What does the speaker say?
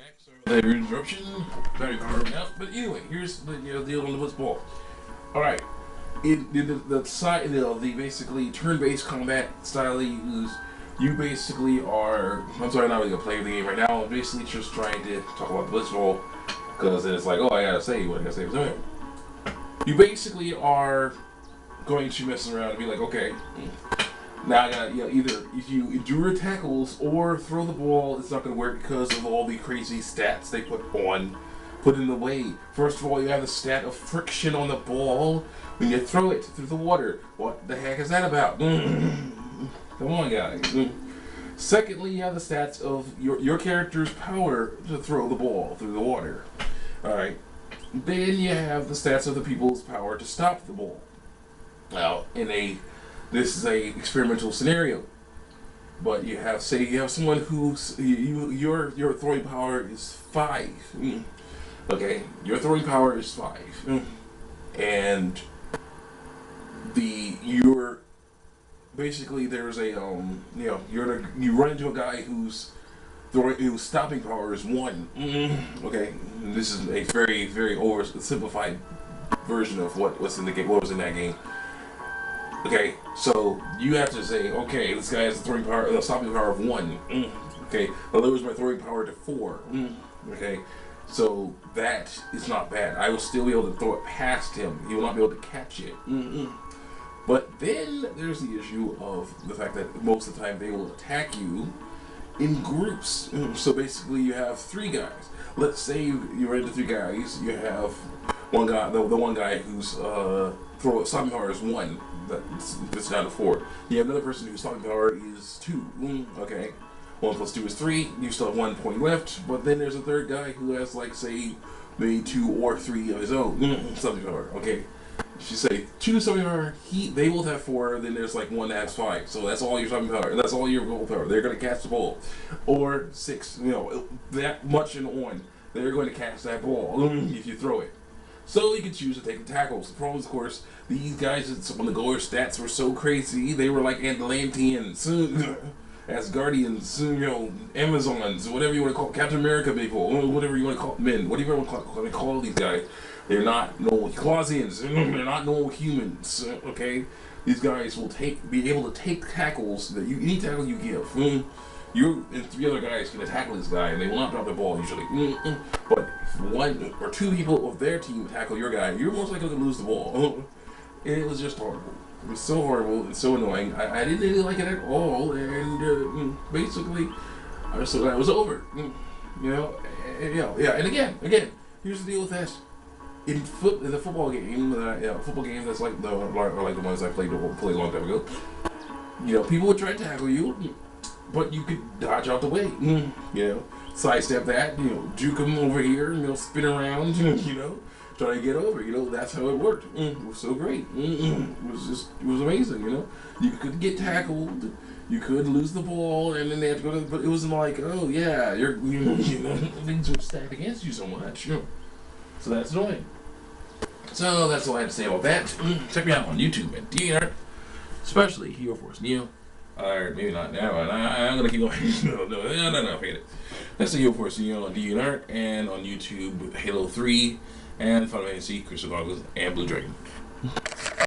back. Sorry about that interruption. Very hard out. But anyway, here's the deal on the football. All right, the basically turn-based combat style they use. You basically are. I'm sorry, I'm not really gonna play the game right now. I'm basically just trying to talk about the blitzball because then it's like, oh, I gotta say what I gotta say. So you basically are going to mess around and be like, okay. Now I got either if you endure tackles or throw the ball, it's not going to work because of all the crazy stats they put in the way. First of all, you have the stat of friction on the ball when you throw it through the water. What the heck is that about? Come on, guys. Secondly, you have the stats of your character's power to throw the ball through the water. All right. Then you have the stats of the people's power to stop the ball. Now, this is a experimental scenario, but you have someone who's your throwing power is 5. Okay, your throwing power is 5, and you're basically there's a you run into a guy whose stopping power is 1. Okay, this is a very oversimplified version of what was in that game. Okay, so you have to say, okay, this guy has a stopping power of 1. Okay, I'll lose my throwing power to 4. Okay, so that is not bad. I will still be able to throw it past him. He will not be able to catch it. But then there's the issue of the fact that most of the time they will attack you in groups. So basically, you have 3 guys. Let's say you run into 3 guys. You have one guy, the one guy whose stopping power is 1. That's down to 4. You have another person whose stopping power is 2. Okay, 1 plus 2 is 3. You still have 1 point left. But then there's a third guy who has, like, say, maybe 2 or 3 of his own stopping power. Okay, if you say 2 stopping power, they both have 4. Then there's like 1 that has 5. So that's all your stopping power. That's all your goal power. They're gonna catch the ball, or 6. That much and on. They're going to catch that ball if you throw it. So you can choose to take the tackles. The problem is, of course, these guys, when the goaler stats were so crazy, they were like Atlanteans, Asgardians, Amazons, whatever you want to call Captain America people, whatever you want to call men, whatever you want to call these guys. They're not no Clausians. They're not no humans. Okay, these guys will be able to take tackles that any tackle you give. You and 3 other guys can tackle this guy, and they will not drop the ball usually. But if 1 or 2 people of their team tackle your guy, you're most likely to lose the ball. It was just horrible. It was so horrible and so annoying. I didn't really like it at all, and basically, I was so glad it was over. And again, here's the deal with that. In the football game, football games that's like the ones I played a long time ago. People would try to tackle you, but you could dodge out the way. Sidestep that. Juke them over here. Spin around. Try to get over. That's how it worked. It was so great. It was amazing. You could get tackled. You could lose the ball, and then they had to go to. But it wasn't like, oh yeah, things were stacked against you so much. So that's annoying. So that's all I have to say about that. Check me out on YouTube at DNR, especially Hero Force Neo. Or maybe not now. I'm gonna keep going. No, forget it. That's the Hero Force Neo on DNR and on YouTube Halo 3 and Final Fantasy, Crystal Goggles, and Blue Dragon.